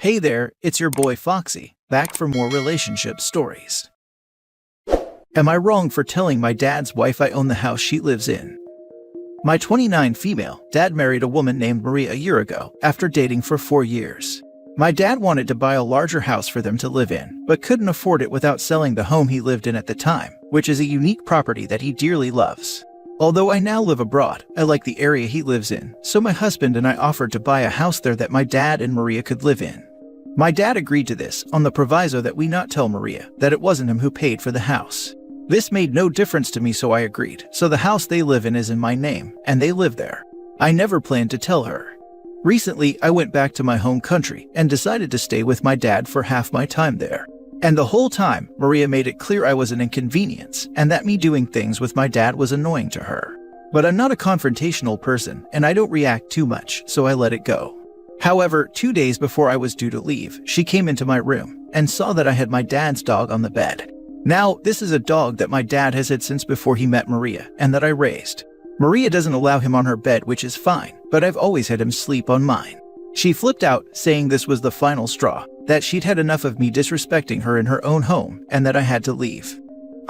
Hey there, it's your boy Foxy, back for more relationship stories. Am I wrong for telling my dad's wife I own the house she lives in? My 29 female dad married a woman named Maria a year ago after dating for 4 years. My dad wanted to buy a larger house for them to live in, but couldn't afford it without selling the home he lived in at the time, which is a unique property that he dearly loves. Although I now live abroad, I like the area he lives in, so my husband and I offered to buy a house there that my dad and Maria could live in. My dad agreed to this on the proviso that we not tell Maria that it wasn't him who paid for the house. This made no difference to me, so I agreed. So the house they live in is in my name, and they live there. I never planned to tell her. Recently, I went back to my home country and decided to stay with my dad for half my time there. And the whole time, Maria made it clear I was an inconvenience and that me doing things with my dad was annoying to her. But I'm not a confrontational person and I don't react too much, so I let it go. However, 2 days before I was due to leave, she came into my room and saw that I had my dad's dog on the bed. Now, this is a dog that my dad has had since before he met Maria and that I raised. Maria doesn't allow him on her bed, which is fine, but I've always had him sleep on mine. She flipped out, saying this was the final straw, that she'd had enough of me disrespecting her in her own home and that I had to leave.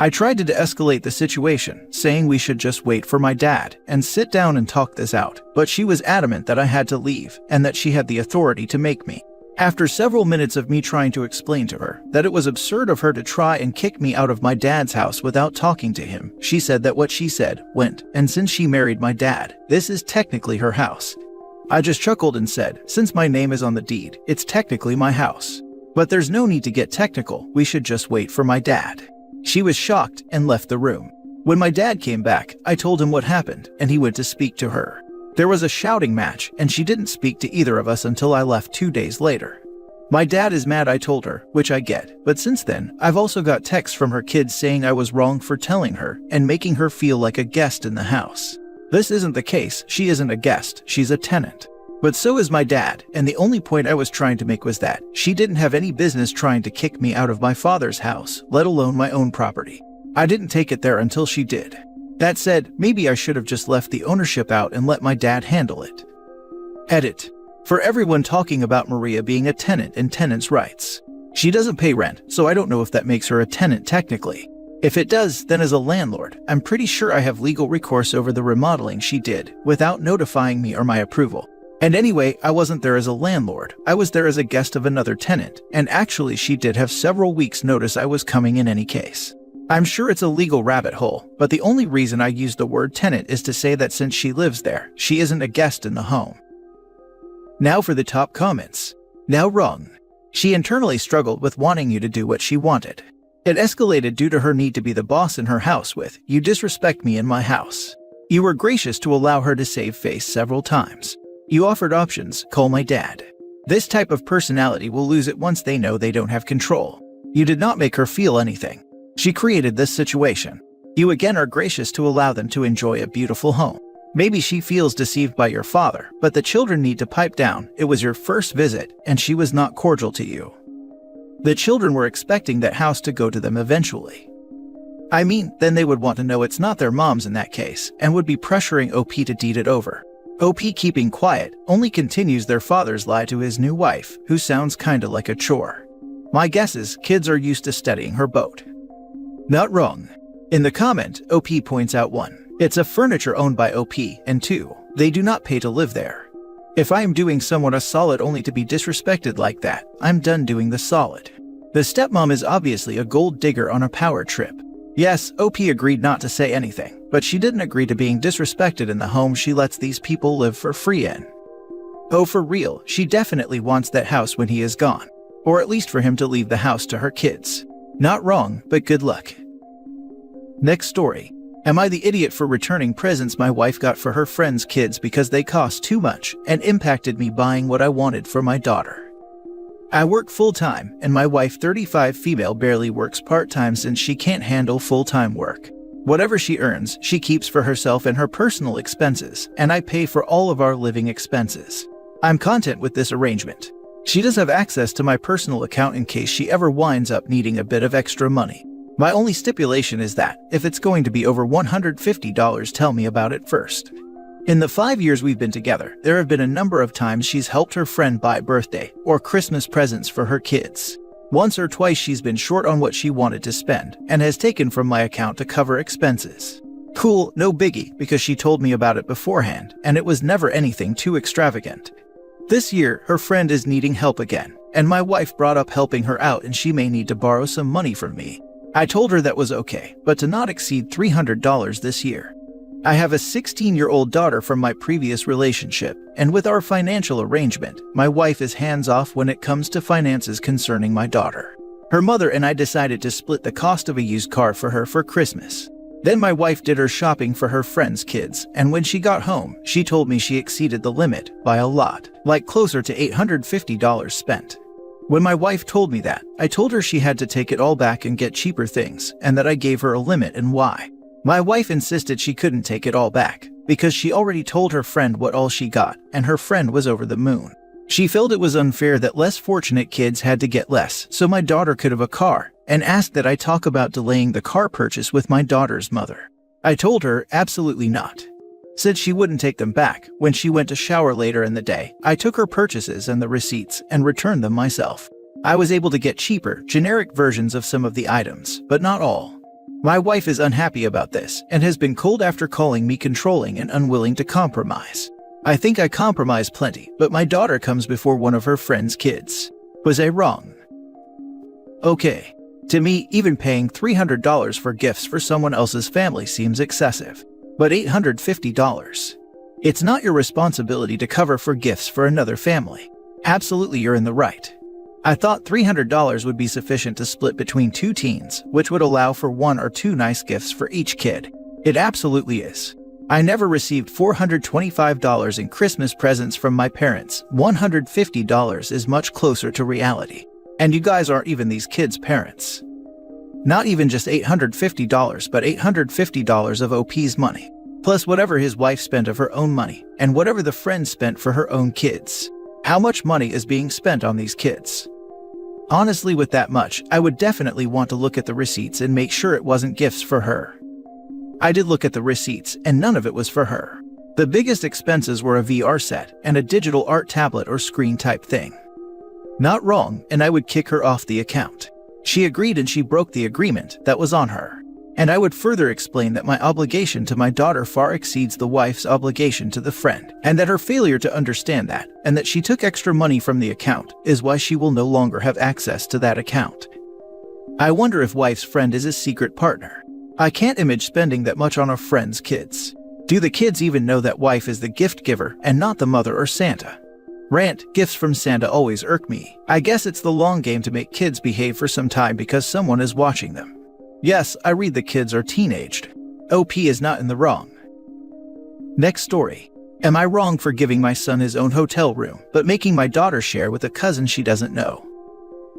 I tried to de-escalate the situation, saying we should just wait for my dad and sit down and talk this out, but she was adamant that I had to leave and that she had the authority to make me. After several minutes of me trying to explain to her that it was absurd of her to try and kick me out of my dad's house without talking to him, she said that what she said went, and since she married my dad, this is technically her house. I just chuckled and said, since my name is on the deed, it's technically my house. But there's no need to get technical, we should just wait for my dad. She was shocked and left the room. When my dad came back, I told him what happened, and he went to speak to her. There was a shouting match, and she didn't speak to either of us until I left 2 days later. My dad is mad, I told her, which I get, but since then, I've also got texts from her kids saying I was wrong for telling her and making her feel like a guest in the house. This isn't the case, she isn't a guest, she's a tenant. But so is my dad, and the only point I was trying to make was that she didn't have any business trying to kick me out of my father's house, let alone my own property. I didn't take it there until she did. That said, maybe I should have just left the ownership out and let my dad handle it. Edit. For everyone talking about Maria being a tenant and tenants' rights. She doesn't pay rent, so I don't know if that makes her a tenant technically. If it does, then as a landlord, I'm pretty sure I have legal recourse over the remodeling she did without notifying me or my approval. And anyway, I wasn't there as a landlord, I was there as a guest of another tenant, and actually she did have several weeks notice I was coming in any case. I'm sure it's a legal rabbit hole, but the only reason I use the word tenant is to say that since she lives there, she isn't a guest in the home. Now for the top comments. Now wrong. She internally struggled with wanting you to do what she wanted. It escalated due to her need to be the boss in her house with, you disrespect me in my house. You were gracious to allow her to save face several times. You offered options, call my dad. This type of personality will lose it once they know they don't have control. You did not make her feel anything. She created this situation. You again are gracious to allow them to enjoy a beautiful home. Maybe she feels deceived by your father, but the children need to pipe down. It was your first visit, and she was not cordial to you. The children were expecting that house to go to them eventually. I mean, then they would want to know it's not their mom's in that case, and would be pressuring OP to deed it over. OP keeping quiet only continues their father's lie to his new wife, who sounds kinda like a chore. My guess is kids are used to steadying her boat. Not wrong. In the comment, OP points out 1. It's a furniture owned by OP, and 2. They do not pay to live there. If I am doing someone a solid only to be disrespected like that, I'm done doing the solid. The stepmom is obviously a gold digger on a power trip. Yes, OP agreed not to say anything, but she didn't agree to being disrespected in the home she lets these people live for free in. Oh, for real, she definitely wants that house when he is gone. Or at least for him to leave the house to her kids. Not wrong, but good luck. Next story. Am I the idiot for returning presents my wife got for her friends' kids because they cost too much and impacted me buying what I wanted for my daughter? I work full-time, and my wife, 35 female, barely works part-time since she can't handle full-time work. Whatever she earns, she keeps for herself and her personal expenses, and I pay for all of our living expenses. I'm content with this arrangement. She does have access to my personal account in case she ever winds up needing a bit of extra money. My only stipulation is that, if it's going to be over $150, tell me about it first. In the 5 years we've been together, there have been a number of times she's helped her friend buy birthday or Christmas presents for her kids. Once or twice she's been short on what she wanted to spend and has taken from my account to cover expenses. Cool, no biggie, because she told me about it beforehand, and it was never anything too extravagant. This year, her friend is needing help again, and my wife brought up helping her out and she may need to borrow some money from me. I told her that was okay, but to not exceed $300 this year. I have a 16-year-old daughter from my previous relationship, and with our financial arrangement, my wife is hands-off when it comes to finances concerning my daughter. Her mother and I decided to split the cost of a used car for her for Christmas. Then my wife did her shopping for her friends' kids, and when she got home, she told me she exceeded the limit by a lot, like closer to $850 spent. When my wife told me that, I told her she had to take it all back and get cheaper things, and that I gave her a limit and why. My wife insisted she couldn't take it all back, because she already told her friend what all she got, and her friend was over the moon. She felt it was unfair that less fortunate kids had to get less so my daughter could have a car, and asked that I talk about delaying the car purchase with my daughter's mother. I told her absolutely not. Said she wouldn't take them back. When she went to shower later in the day, I took her purchases and the receipts and returned them myself. I was able to get cheaper, generic versions of some of the items, but not all. My wife is unhappy about this and has been cold after calling me controlling and unwilling to compromise. I think I compromise plenty, but my daughter comes before one of her friend's kids. Was I wrong? Okay. To me, even paying $300 for gifts for someone else's family seems excessive. But $850? It's not your responsibility to cover for gifts for another family. Absolutely, you're in the right. I thought $300 would be sufficient to split between two teens, which would allow for 1 or 2 nice gifts for each kid. It absolutely is. I never received $425 in Christmas presents from my parents. $150 is much closer to reality. And you guys aren't even these kids' parents. Not even just $850, but $850 of OP's money, plus whatever his wife spent of her own money, and whatever the friend spent for her own kids. How much money is being spent on these kids? Honestly, with that much, I would definitely want to look at the receipts and make sure it wasn't gifts for her. I did look at the receipts, and none of it was for her. The biggest expenses were a VR set and a digital art tablet or screen type thing. Not wrong, and I would kick her off the account. She agreed and she broke the agreement that was on her. And I would further explain that my obligation to my daughter far exceeds the wife's obligation to the friend, and that her failure to understand that, and that she took extra money from the account, is why she will no longer have access to that account. I wonder if wife's friend is a secret partner. I can't imagine spending that much on a friend's kids. Do the kids even know that wife is the gift giver and not the mother or Santa? Rant, gifts from Santa always irk me. I guess it's the long game to make kids behave for some time because someone is watching them. Yes, I read the kids are teenaged. OP is not in the wrong. Next story. Am I wrong for giving my son his own hotel room, but making my daughter share with a cousin she doesn't know?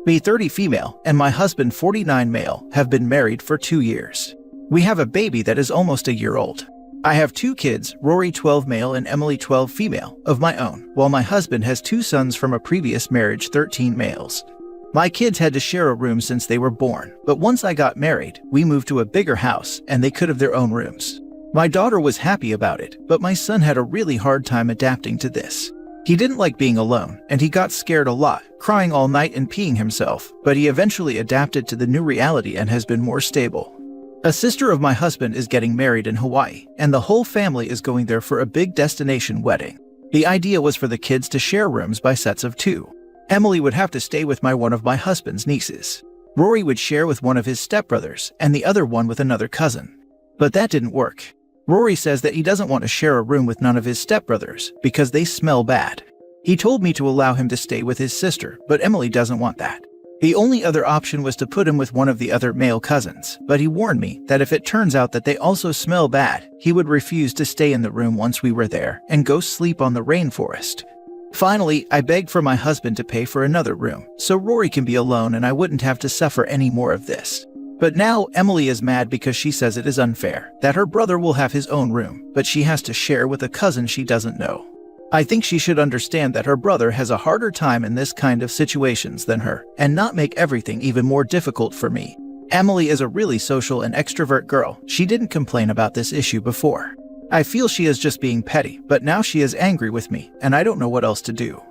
Me 30 female and my husband 49 male have been married for 2 years. We have a baby that is almost a year old. I have 2 kids, Rory 12 male and Emily 12 female, of my own, while my husband has 2 sons from a previous marriage, 13 males. My kids had to share a room since they were born, but once I got married, we moved to a bigger house and they could have their own rooms. My daughter was happy about it, but my son had a really hard time adapting to this. He didn't like being alone, and he got scared a lot, crying all night and peeing himself, but he eventually adapted to the new reality and has been more stable. A sister of my husband is getting married in Hawaii, and the whole family is going there for a big destination wedding. The idea was for the kids to share rooms by sets of 2. Emily would have to stay with one of my husband's nieces. Rory would share with one of his stepbrothers, and the other one with another cousin. But that didn't work. Rory says that he doesn't want to share a room with none of his stepbrothers because they smell bad. He told me to allow him to stay with his sister, but Emily doesn't want that. The only other option was to put him with one of the other male cousins, but he warned me that if it turns out that they also smell bad, he would refuse to stay in the room once we were there and go sleep on the rainforest. Finally, I begged for my husband to pay for another room, so Rory can be alone and I wouldn't have to suffer any more of this. But now Emily is mad because she says it is unfair, that her brother will have his own room, but she has to share with a cousin she doesn't know. I think she should understand that her brother has a harder time in this kind of situations than her, and not make everything even more difficult for me. Emily is a really social and extrovert girl. She didn't complain about this issue before. I feel she is just being petty, but now she is angry with me, and I don't know what else to do.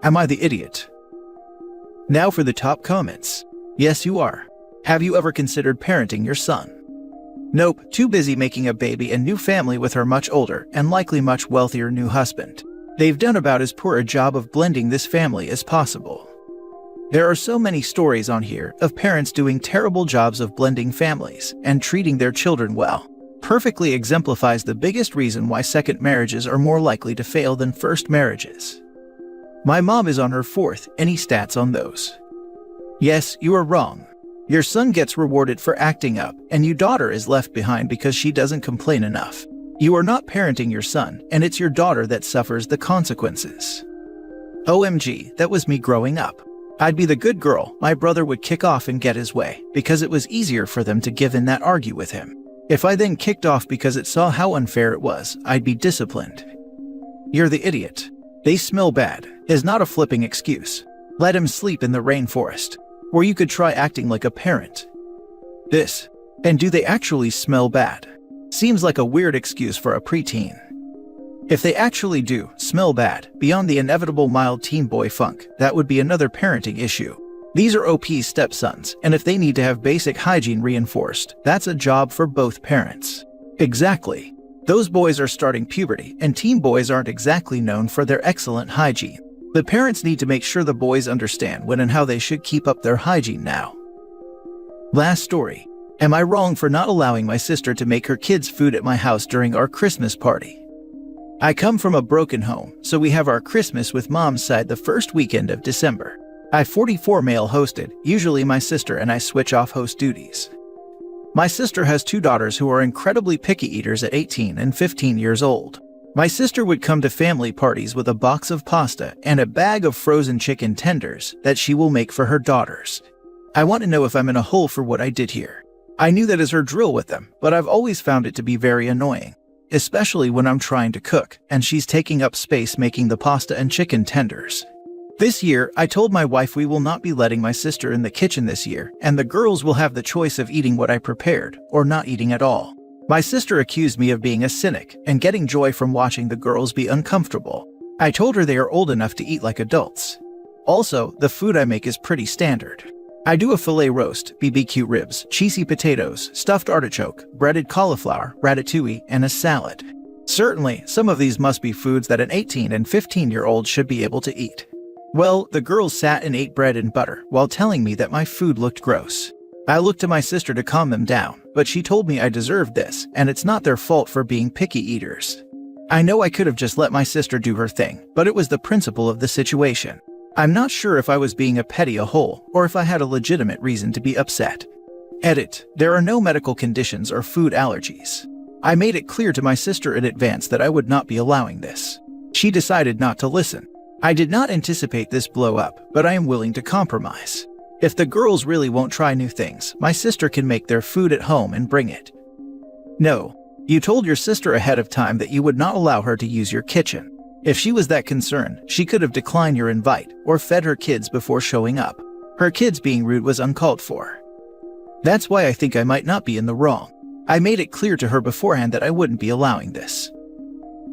Am I the idiot? Now for the top comments. Yes, you are. Have you ever considered parenting your son? Nope, too busy making a baby and new family with her much older and likely much wealthier new husband. They've done about as poor a job of blending this family as possible. There are so many stories on here of parents doing terrible jobs of blending families and treating their children well. Perfectly exemplifies the biggest reason why second marriages are more likely to fail than first marriages. My mom is on her fourth. Any stats on those? Yes, you are wrong. Your son gets rewarded for acting up, and your daughter is left behind because she doesn't complain enough. You are not parenting your son, and it's your daughter that suffers the consequences. OMG, that was me growing up. I'd be the good girl. My brother would kick off and get his way, because it was easier for them to give in than argue with him. If I then kicked off because it saw how unfair it was, I'd be disciplined. You're the idiot. They smell bad is not a flipping excuse. Let him sleep in the rainforest. Or you could try acting like a parent. This. And do they actually smell bad? Seems like a weird excuse for a preteen. If they actually do smell bad, beyond the inevitable mild teen boy funk, that would be another parenting issue. These are OP's stepsons, and if they need to have basic hygiene reinforced, that's a job for both parents. Exactly. Those boys are starting puberty, and teen boys aren't exactly known for their excellent hygiene. The parents need to make sure the boys understand when and how they should keep up their hygiene now. Last story. Am I wrong for not allowing my sister to make her kids food at my house during our Christmas party? I come from a broken home, so we have our Christmas with mom's side the first weekend of December. I 44 male hosted, usually my sister and I switch off host duties. My sister has two daughters who are incredibly picky eaters at 18 and 15 years old. My sister would come to family parties with a box of pasta and a bag of frozen chicken tenders that she will make for her daughters. I want to know if I'm in a hole for what I did here. I knew that is her drill with them, but I've always found it to be very annoying, especially when I'm trying to cook and she's taking up space making the pasta and chicken tenders. This year, I told my wife we will not be letting my sister in the kitchen this year, and the girls will have the choice of eating what I prepared or not eating at all. My sister accused me of being a cynic and getting joy from watching the girls be uncomfortable. I told her they are old enough to eat like adults. Also, the food I make is pretty standard. I do a filet roast, BBQ ribs, cheesy potatoes, stuffed artichoke, breaded cauliflower, ratatouille, and a salad. Certainly, some of these must be foods that an 18 and 15-year-old should be able to eat. Well, the girls sat and ate bread and butter while telling me that my food looked gross. I looked to my sister to calm them down, but she told me I deserved this, and it's not their fault for being picky eaters. I know I could have just let my sister do her thing, but it was the principle of the situation. I'm not sure if I was being a petty a-hole, or if I had a legitimate reason to be upset. Edit. There are no medical conditions or food allergies. I made it clear to my sister in advance that I would not be allowing this. She decided not to listen. I did not anticipate this blow up, but I am willing to compromise. If the girls really won't try new things, my sister can make their food at home and bring it. No. You told your sister ahead of time that you would not allow her to use your kitchen. If she was that concerned, she could have declined your invite or fed her kids before showing up. Her kids being rude was uncalled for. That's why I think I might not be in the wrong. I made it clear to her beforehand that I wouldn't be allowing this.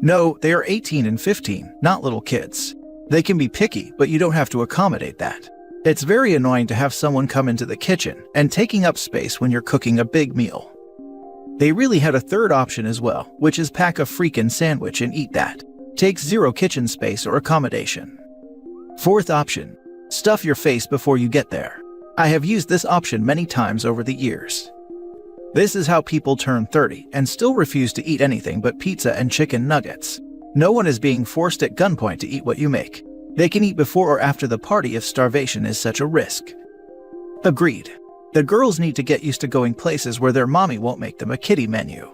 No, they are 18 and 15, not little kids. They can be picky, but you don't have to accommodate that. It's very annoying to have someone come into the kitchen and taking up space when you're cooking a big meal. They really had a third option as well, which is pack a freaking sandwich and eat that. Takes zero kitchen space or accommodation. Fourth option. Stuff your face before you get there. I have used this option many times over the years. This is how people turn 30 and still refuse to eat anything but pizza and chicken nuggets. No one is being forced at gunpoint to eat what you make. They can eat before or after the party if starvation is such a risk. Agreed. The girls need to get used to going places where their mommy won't make them a kiddie menu.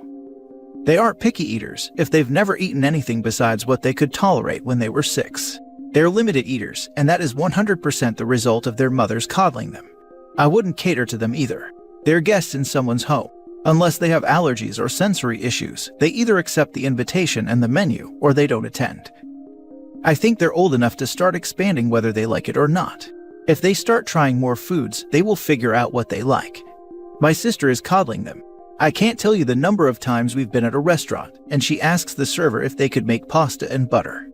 They aren't picky eaters if they've never eaten anything besides what they could tolerate when they were 6. They're limited eaters, and that is 100% the result of their mothers coddling them. I wouldn't cater to them either. They're guests in someone's home. Unless they have allergies or sensory issues, they either accept the invitation and the menu or they don't attend. I think they're old enough to start expanding whether they like it or not. If they start trying more foods, they will figure out what they like. My sister is coddling them. I can't tell you the number of times we've been at a restaurant, and she asks the server if they could make pasta and butter.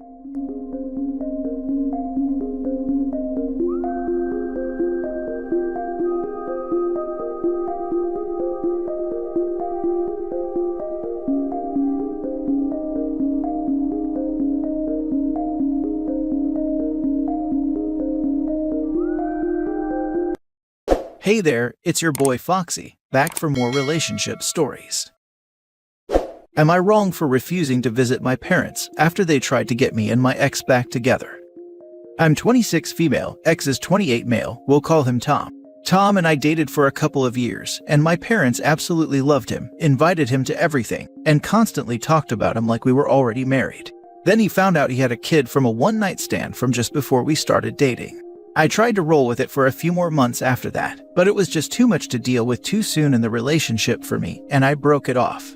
Hey there, it's your boy Foxy, back for more relationship stories. Am I wrong for refusing to visit my parents after they tried to get me and my ex back together? I'm 26 female, ex is 28 male, we'll call him Tom. Tom and I dated for a couple of years, and my parents absolutely loved him, invited him to everything, and constantly talked about him like we were already married. Then he found out he had a kid from a one-night stand from just before we started dating. I tried to roll with it for a few more months after that, but it was just too much to deal with too soon in the relationship for me, and I broke it off.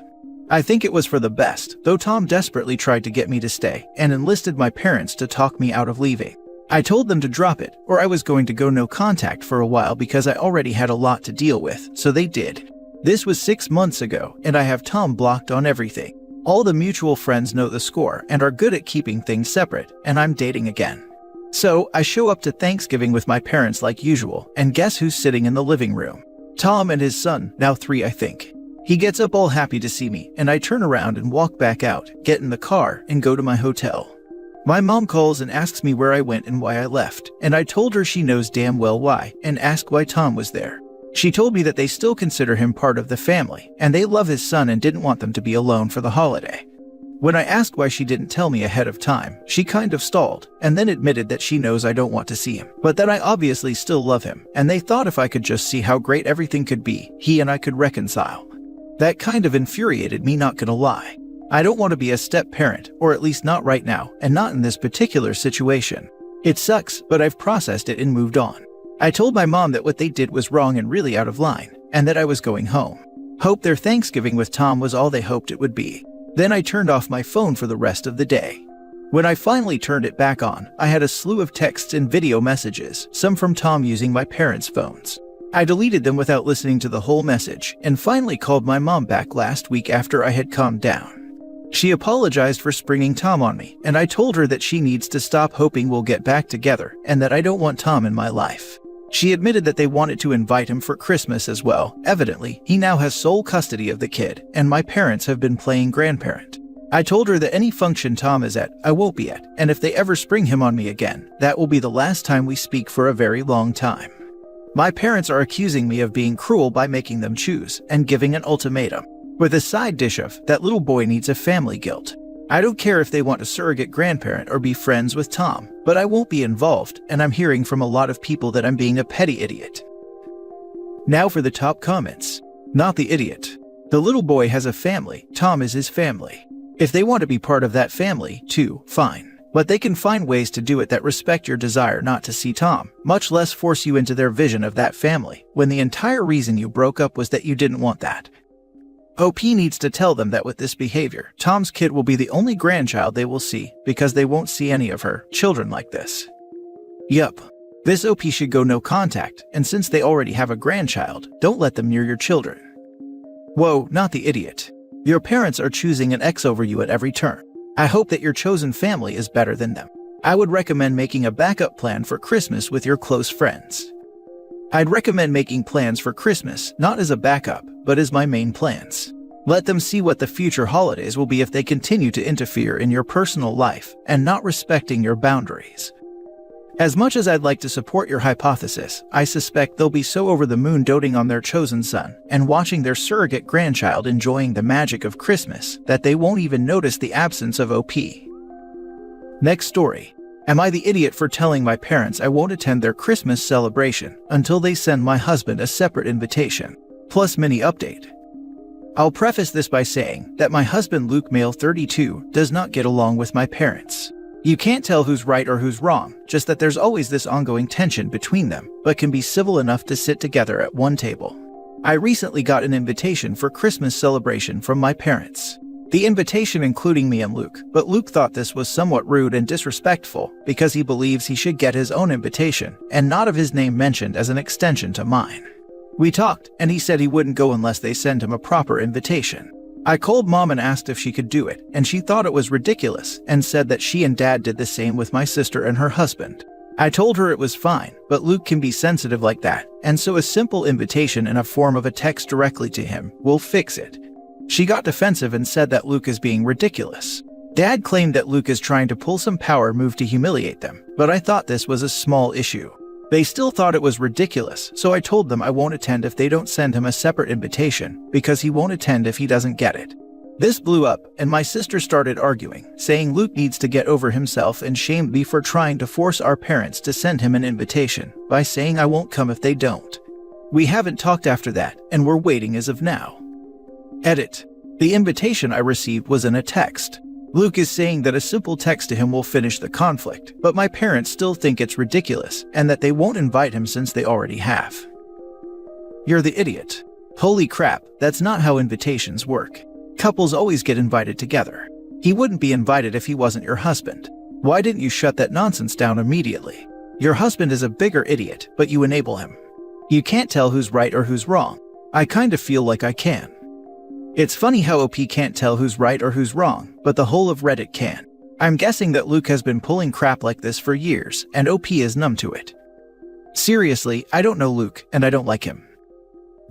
I think it was for the best, though Tom desperately tried to get me to stay and enlisted my parents to talk me out of leaving. I told them to drop it, or I was going to go no contact for a while because I already had a lot to deal with, so they did. This was 6 months ago, and I have Tom blocked on everything. All the mutual friends know the score and are good at keeping things separate, and I'm dating again. So, I show up to Thanksgiving with my parents like usual, and guess who's sitting in the living room? Tom and his son, now 3 I think. He gets up all happy to see me, and I turn around and walk back out, get in the car, and go to my hotel. My mom calls and asks me where I went and why I left, and I told her she knows damn well why, and asked why Tom was there. She told me that they still consider him part of the family, and they love his son and didn't want them to be alone for the holiday. When I asked why she didn't tell me ahead of time, she kind of stalled, and then admitted that she knows I don't want to see him, but that I obviously still love him, and they thought if I could just see how great everything could be, he and I could reconcile. That kind of infuriated me, not gonna lie. I don't want to be a step-parent, or at least not right now, and not in this particular situation. It sucks, but I've processed it and moved on. I told my mom that what they did was wrong and really out of line, and that I was going home. Hope their Thanksgiving with Tom was all they hoped it would be. Then I turned off my phone for the rest of the day. When I finally turned it back on, I had a slew of texts and video messages, some from Tom using my parents' phones. I deleted them without listening to the whole message, and finally called my mom back last week after I had calmed down. She apologized for springing Tom on me, and I told her that she needs to stop hoping we'll get back together, and that I don't want Tom in my life. She admitted that they wanted to invite him for Christmas as well. Evidently, he now has sole custody of the kid, and my parents have been playing grandparent. I told her that any function Tom is at, I won't be at, and if they ever spring him on me again, that will be the last time we speak for a very long time. My parents are accusing me of being cruel by making them choose, and giving an ultimatum, with a side dish of, that little boy needs a family guilt. I don't care if they want a surrogate grandparent or be friends with Tom, but I won't be involved, and I'm hearing from a lot of people that I'm being a petty idiot. Now for the top comments. Not the idiot. The little boy has a family, Tom is his family. If they want to be part of that family, too, fine. But they can find ways to do it that respect your desire not to see Tom, much less force you into their vision of that family, when the entire reason you broke up was that you didn't want that. OP needs to tell them that with this behavior, Tom's kid will be the only grandchild they will see, because they won't see any of her children like this. Yup. This OP should go no contact, and since they already have a grandchild, don't let them near your children. Whoa, not the idiot. Your parents are choosing an ex over you at every turn. I hope that your chosen family is better than them. I would recommend making a backup plan for Christmas with your close friends. I'd recommend making plans for Christmas, not as a backup, but as my main plans. Let them see what the future holidays will be if they continue to interfere in your personal life and not respecting your boundaries. As much as I'd like to support your hypothesis, I suspect they'll be so over the moon doting on their chosen son and watching their surrogate grandchild enjoying the magic of Christmas that they won't even notice the absence of OP. Next story. Am I the idiot for telling my parents I won't attend their Christmas celebration until they send my husband a separate invitation, plus mini update? I'll preface this by saying that my husband Luke, male 32, does not get along with my parents. You can't tell who's right or who's wrong, just that there's always this ongoing tension between them, but can be civil enough to sit together at one table. I recently got an invitation for Christmas celebration from my parents. The invitation including me and Luke, but Luke thought this was somewhat rude and disrespectful because he believes he should get his own invitation and not have his name mentioned as an extension to mine. We talked, and he said he wouldn't go unless they sent him a proper invitation. I called Mom and asked if she could do it, and she thought it was ridiculous and said that she and Dad did the same with my sister and her husband. I told her it was fine, but Luke can be sensitive like that, and so a simple invitation in a form of a text directly to him will fix it. She got defensive and said that Luke is being ridiculous. Dad claimed that Luke is trying to pull some power move to humiliate them, but I thought this was a small issue. They still thought it was ridiculous, so I told them I won't attend if they don't send him a separate invitation, because he won't attend if he doesn't get it. This blew up, and my sister started arguing, saying Luke needs to get over himself and shamed me for trying to force our parents to send him an invitation, by saying I won't come if they don't. We haven't talked after that, and we're waiting as of now. Edit. The invitation I received was in a text. Luke is saying that a simple text to him will finish the conflict, but my parents still think it's ridiculous and that they won't invite him since they already have. You're the idiot. Holy crap, that's not how invitations work. Couples always get invited together. He wouldn't be invited if he wasn't your husband. Why didn't you shut that nonsense down immediately? Your husband is a bigger idiot, but you enable him. You can't tell who's right or who's wrong. I kinda feel like I can. It's funny how OP can't tell who's right or who's wrong, but the whole of Reddit can. I'm guessing that Luke has been pulling crap like this for years, and OP is numb to it. Seriously, I don't know Luke, and I don't like him.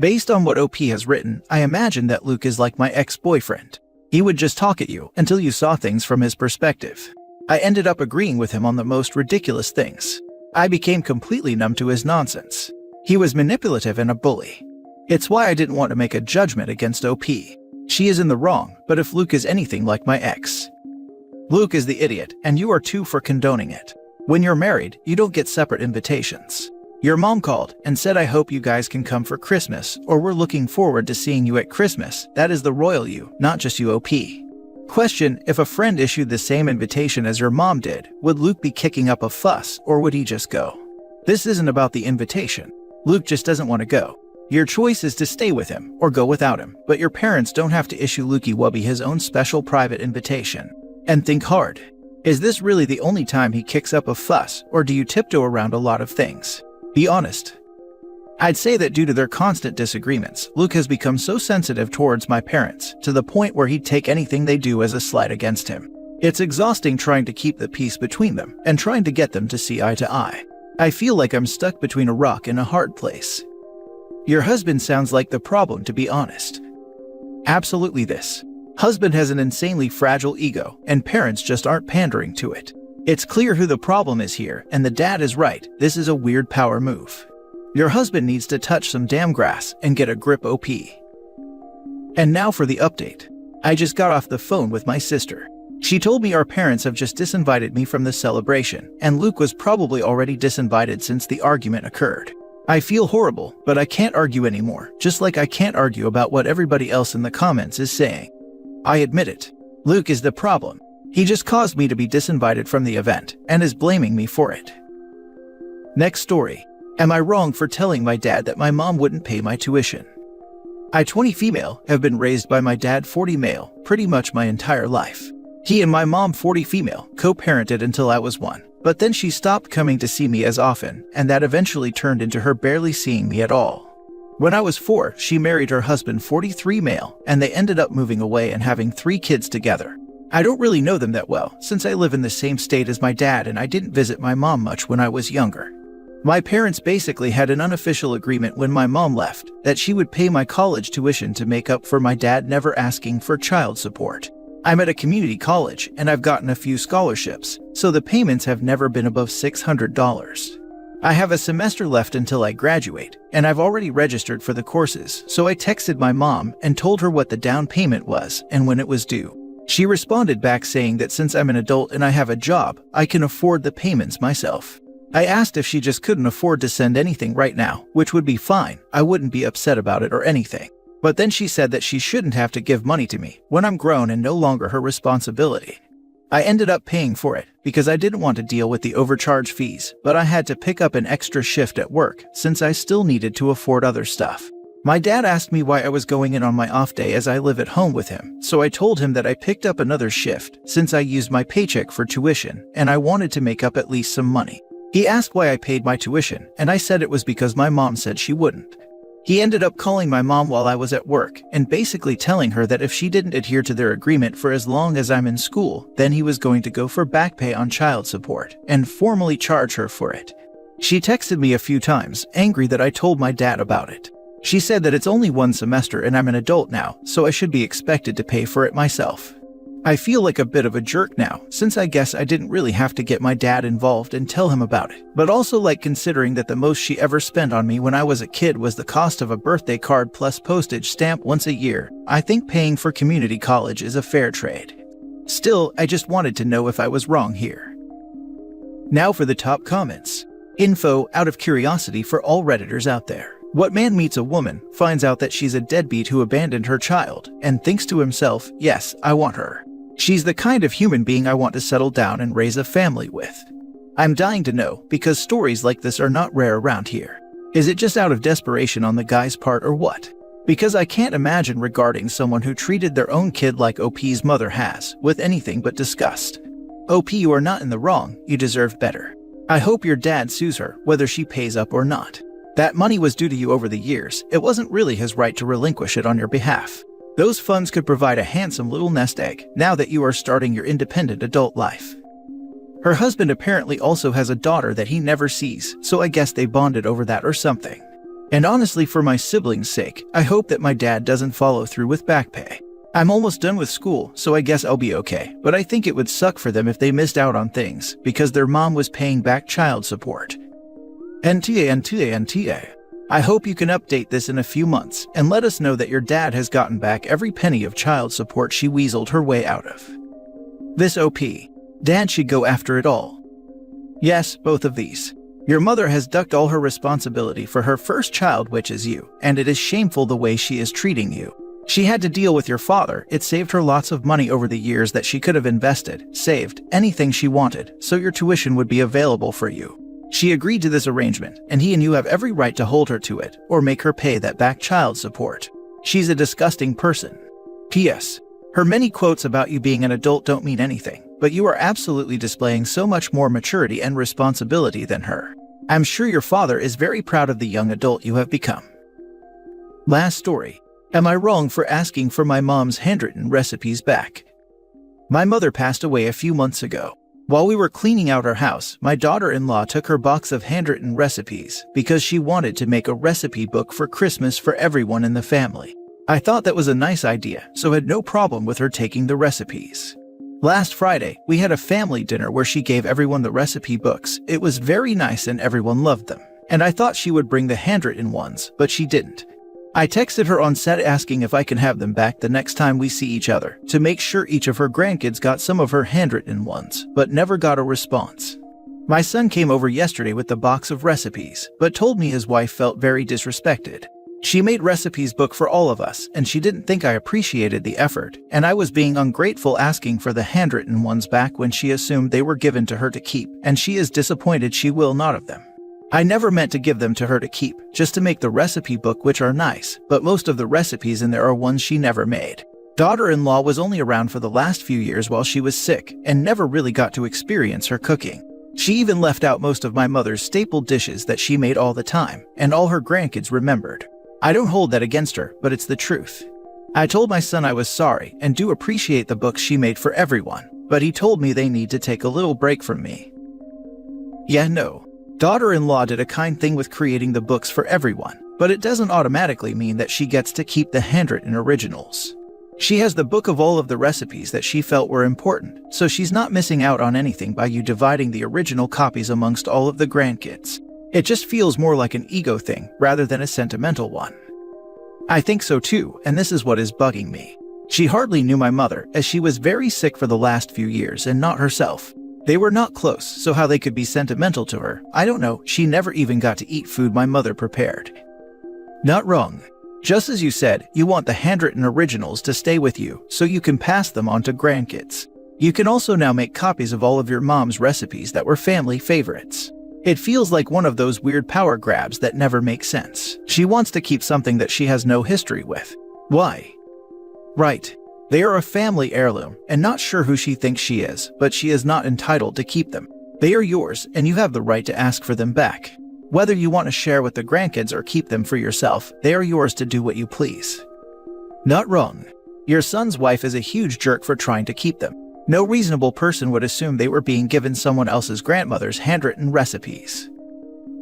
Based on what OP has written, I imagine that Luke is like my ex-boyfriend. He would just talk at you until you saw things from his perspective. I ended up agreeing with him on the most ridiculous things. I became completely numb to his nonsense. He was manipulative and a bully. It's why I didn't want to make a judgment against OP. She is in the wrong, but if Luke is anything like my ex. Luke is the idiot, and you are too for condoning it. When you're married, you don't get separate invitations. Your mom called and said I hope you guys can come for Christmas, or we're looking forward to seeing you at Christmas. That is the royal you, not just you OP. Question, if a friend issued the same invitation as your mom did, would Luke be kicking up a fuss, or would he just go? This isn't about the invitation. Luke just doesn't want to go. Your choice is to stay with him, or go without him, but your parents don't have to issue Lukey Wubby his own special private invitation. And think hard. Is this really the only time he kicks up a fuss, or do you tiptoe around a lot of things? Be honest. I'd say that due to their constant disagreements, Luke has become so sensitive towards my parents, to the point where he'd take anything they do as a slight against him. It's exhausting trying to keep the peace between them, and trying to get them to see eye to eye. I feel like I'm stuck between a rock and a hard place. Your husband sounds like the problem, to be honest. Absolutely this. Husband has an insanely fragile ego, and parents just aren't pandering to it. It's clear who the problem is here, and the dad is right, this is a weird power move. Your husband needs to touch some damn grass and get a grip OP. And now for the update. I just got off the phone with my sister. She told me our parents have just disinvited me from the celebration, and Luke was probably already disinvited since the argument occurred. I feel horrible, but I can't argue anymore, just like I can't argue about what everybody else in the comments is saying. I admit it. Luke is the problem. He just caused me to be disinvited from the event, and is blaming me for it. Next story. Am I wrong for telling my dad that my mom wouldn't pay my tuition? I, 20 female, have been raised by my dad, 40 male, pretty much my entire life. He and my mom, 40 female, co-parented until I was 1. But then she stopped coming to see me as often, and that eventually turned into her barely seeing me at all. When I was 4, she married her husband, 43 male, and they ended up moving away and having 3 kids together. I don't really know them that well, since I live in the same state as my dad and I didn't visit my mom much when I was younger. My parents basically had an unofficial agreement when my mom left, that she would pay my college tuition to make up for my dad never asking for child support. I'm at a community college, and I've gotten a few scholarships, so the payments have never been above $600. I have a semester left until I graduate, and I've already registered for the courses, so I texted my mom and told her what the down payment was and when it was due. She responded back saying that since I'm an adult and I have a job, I can afford the payments myself. I asked if she just couldn't afford to send anything right now, which would be fine, I wouldn't be upset about it or anything. But then she said that she shouldn't have to give money to me when I'm grown and no longer her responsibility. I ended up paying for it because I didn't want to deal with the overcharge fees, but I had to pick up an extra shift at work since I still needed to afford other stuff. My dad asked me why I was going in on my off day as I live at home with him, so I told him that I picked up another shift since I used my paycheck for tuition and I wanted to make up at least some money. He asked why I paid my tuition, and I said it was because my mom said she wouldn't. He ended up calling my mom while I was at work and basically telling her that if she didn't adhere to their agreement for as long as I'm in school, then he was going to go for back pay on child support and formally charge her for it. She texted me a few times, angry that I told my dad about it. She said that it's only one semester and I'm an adult now, so I should be expected to pay for it myself. I feel like a bit of a jerk now, since I guess I didn't really have to get my dad involved and tell him about it, but also like considering that the most she ever spent on me when I was a kid was the cost of a birthday card plus postage stamp once a year. I think paying for community college is a fair trade. Still, I just wanted to know if I was wrong here. Now for the top comments. Info out of curiosity for all Redditors out there. What man meets a woman, finds out that she's a deadbeat who abandoned her child, and thinks to himself, yes, I want her. She's the kind of human being I want to settle down and raise a family with. I'm dying to know, because stories like this are not rare around here. Is it just out of desperation on the guy's part or what? Because I can't imagine regarding someone who treated their own kid like OP's mother has, with anything but disgust. OP, you are not in the wrong, you deserve better. I hope your dad sues her, whether she pays up or not. That money was due to you over the years, it wasn't really his right to relinquish it on your behalf. Those funds could provide a handsome little nest egg, now that you are starting your independent adult life. Her husband apparently also has a daughter that he never sees, so I guess they bonded over that or something. And honestly, for my siblings' sake, I hope that my dad doesn't follow through with back pay. I'm almost done with school, so I guess I'll be okay, but I think it would suck for them if they missed out on things, because their mom was paying back child support. NTA. I hope you can update this in a few months and let us know that your dad has gotten back every penny of child support she weaseled her way out of. This OP. Dad should go after it all. Yes, both of these. Your mother has ducked all her responsibility for her first child, which is you, and it is shameful the way she is treating you. She had to deal with your father. It saved her lots of money over the years that she could have invested, saved, anything she wanted, so your tuition would be available for you. She agreed to this arrangement, and he and you have every right to hold her to it, or make her pay that back child support. She's a disgusting person. P.S. Her many quotes about you being an adult don't mean anything, but you are absolutely displaying so much more maturity and responsibility than her. I'm sure your father is very proud of the young adult you have become. Last story. Am I wrong for asking for my mom's handwritten recipes back? My mother passed away a few months ago. While we were cleaning out our house, my daughter-in-law took her box of handwritten recipes because she wanted to make a recipe book for Christmas for everyone in the family. I thought that was a nice idea, so had no problem with her taking the recipes. Last Friday, we had a family dinner where she gave everyone the recipe books. It was very nice and everyone loved them. And I thought she would bring the handwritten ones, but she didn't. I texted her on set asking if I can have them back the next time we see each other, to make sure each of her grandkids got some of her handwritten ones, but never got a response. My son came over yesterday with the box of recipes, but told me his wife felt very disrespected. She made recipes book for all of us, and she didn't think I appreciated the effort, and I was being ungrateful asking for the handwritten ones back when she assumed they were given to her to keep, and she is disappointed she will not have them. I never meant to give them to her to keep, just to make the recipe book, which are nice, but most of the recipes in there are ones she never made. Daughter-in-law was only around for the last few years while she was sick, and never really got to experience her cooking. She even left out most of my mother's staple dishes that she made all the time, and all her grandkids remembered. I don't hold that against her, but it's the truth. I told my son I was sorry and do appreciate the books she made for everyone, but he told me they need to take a little break from me. Yeah, no. Daughter-in-law did a kind thing with creating the books for everyone, but it doesn't automatically mean that she gets to keep the handwritten originals. She has the book of all of the recipes that she felt were important, so she's not missing out on anything by you dividing the original copies amongst all of the grandkids. It just feels more like an ego thing rather than a sentimental one. I think so too, and this is what is bugging me. She hardly knew my mother, as she was very sick for the last few years and not herself. They were not close, so how they could be sentimental to her, I don't know. She never even got to eat food my mother prepared. Not wrong. Just as you said, you want the handwritten originals to stay with you, so you can pass them on to grandkids. You can also now make copies of all of your mom's recipes that were family favorites. It feels like one of those weird power grabs that never make sense. She wants to keep something that she has no history with. Why? Right. They are a family heirloom, and not sure who she thinks she is, but she is not entitled to keep them. They are yours, and you have the right to ask for them back. Whether you want to share with the grandkids or keep them for yourself, they are yours to do what you please. Not wrong. Your son's wife is a huge jerk for trying to keep them. No reasonable person would assume they were being given someone else's grandmother's handwritten recipes.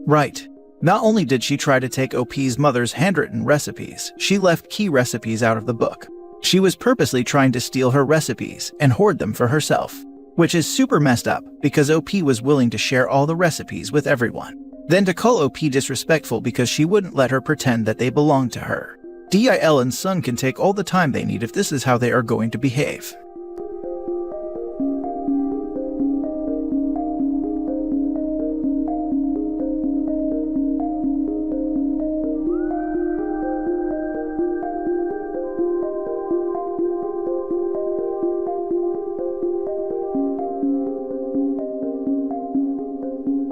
Right. Not only did she try to take OP's mother's handwritten recipes, she left key recipes out of the book. She was purposely trying to steal her recipes and hoard them for herself, which is super messed up because OP was willing to share all the recipes with everyone. Then to call OP disrespectful because she wouldn't let her pretend that they belonged to her. DIL and son can take all the time they need if this is how they are going to behave.